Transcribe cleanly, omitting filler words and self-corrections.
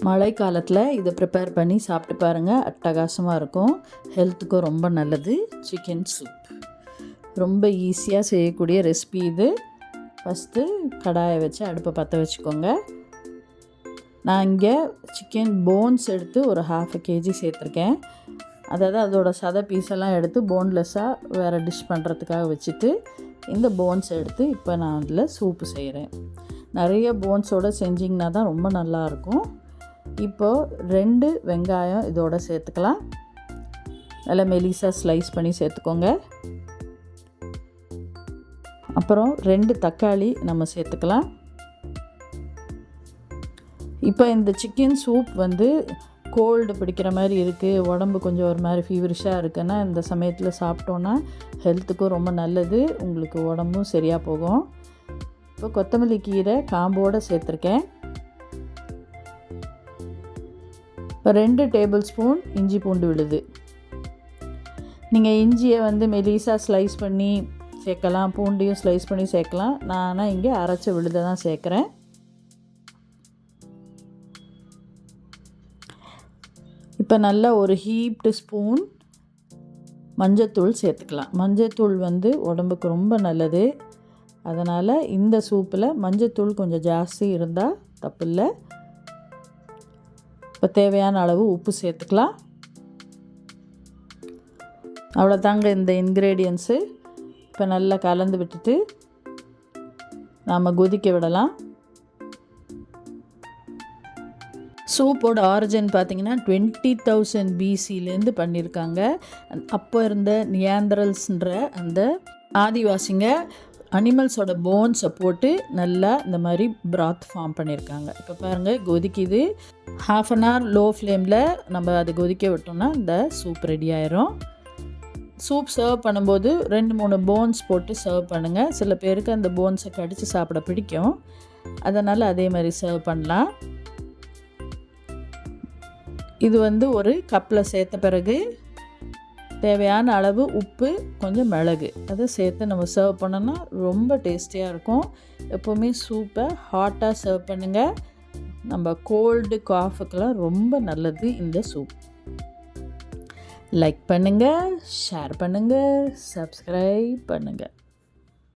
மழை காலத்தில் இதை ப்ரிப்பேர் பண்ணி சாப்பிட்டு பாருங்கள், அட்டகாசமாக இருக்கும். ஹெல்த்துக்கும் ரொம்ப நல்லது. சிக்கன் சூப் ரொம்ப ஈஸியாக செய்யக்கூடிய ரெசிபி இது. ஃபஸ்ட்டு கடாயை வச்சு அடுப்பை பற்ற வச்சுக்கோங்க. நான் இங்கே சிக்கன் போன்ஸ் எடுத்து ஒரு 1/2 kg சேர்த்துருக்கேன். அதாவது அதோட சதை பீஸெல்லாம் எடுத்து போன்லெஸ்ஸாக வேறு டிஷ் பண்ணுறதுக்காக வச்சுட்டு இந்த போன்ஸ் எடுத்து இப்போ நான் அதில் சூப்பு செய்கிறேன். நிறைய போன்ஸோடு செஞ்சிங்கன்னா தான் ரொம்ப நல்லாயிருக்கும். இப்போது 2 வெங்காயம் இதோட சேர்த்துக்கலாம். நல்லா மெலிசாக ஸ்லைஸ் பண்ணி சேர்த்துக்கோங்க. அப்புறம் 2 தக்காளி நம்ம சேர்த்துக்கலாம். இப்போ இந்த சிக்கன் சூப் கோல்டு பிடிக்கிற மாதிரி இருக்குது, உடம்பு கொஞ்சம் ஒரு மாதிரி ஃபீவரிஷாக இருக்குன்னா இந்த சமயத்தில் சாப்பிட்டோன்னா ஹெல்த்துக்கும் ரொம்ப நல்லது, உங்களுக்கு உடம்பும் சரியாக போகும். இப்போ கொத்தமல்லி கீரை காம்போடு சேர்த்துருக்கேன். இப்போ 2 டேபிள் ஸ்பூன் இஞ்சி பூண்டு விழுது. நீங்கள் இஞ்சியை மெலிசாக ஸ்லைஸ் பண்ணி சேர்க்கலாம், பூண்டையும் ஸ்லைஸ் பண்ணி சேர்க்கலாம். நான் இங்கே அரைச்ச விழுதை தான் சேர்க்குறேன். இப்போ நல்லா ஒரு ஹீப்டு ஸ்பூன் மஞ்சத்தூள் சேர்த்துக்கலாம். மஞ்சத்தூள் உடம்புக்கு ரொம்ப நல்லது. அதனால் இந்த சூப்பில் மஞ்சத்தூள் கொஞ்சம் ஜாஸ்தி இருந்தால் தப்பில்லை. இப்போ தேவையான அளவு உப்பு சேர்த்துக்கலாம். அவ்வளோதாங்க இந்த இன்க்ரீடியன்ஸு. இப்போ நல்லா கலந்து விட்டுட்டு நாம் கொதிக்க விடலாம். சூப்போட ஆரிஜின் பார்த்திங்கன்னா 20,000 BCலேருந்து பண்ணியிருக்காங்க. அப்போ இருந்த நியாண்டரல்ஸ்ன்ற அந்த ஆதிவாசிங்க அனிமல்ஸோட போன்ஸை போட்டு நல்லா இந்த மாதிரி பிராத் ஃபார்ம் பண்ணியிருக்காங்க. இப்போ பாருங்கள் கொதிக்குது. 1/2 an hour லோ ஃப்ளேமில் நம்ம அதை கொதிக்க விட்டோம்னா இந்த சூப் ரெடி ஆயிரும். சூப் சர்வ் பண்ணும்போது 2-3 போன்ஸ் போட்டு சர்வ் பண்ணுங்கள். சில பேருக்கு அந்த போன்ஸை கடித்து சாப்பிட பிடிக்கும், அதனால் அதே மாதிரி சர்வ் பண்ணலாம். இது ஒரு கப்பில் சேர்த்த பிறகு தேவையான அளவு உப்பு, கொஞ்சம் மிளகு அதை சேர்த்து நம்ம சர்வ் பண்ணோன்னா ரொம்ப டேஸ்டியாக இருக்கும். எப்போவுமே சூப்பை ஹாட்டாக சர்வ் பண்ணுங்கள். நம்ம கோல்டு காஃபுக்கெல்லாம் ரொம்ப நல்லது இந்த சூப். லைக் பண்ணுங்கள், ஷேர் பண்ணுங்கள், சப்ஸ்கிரைப் பண்ணுங்கள்.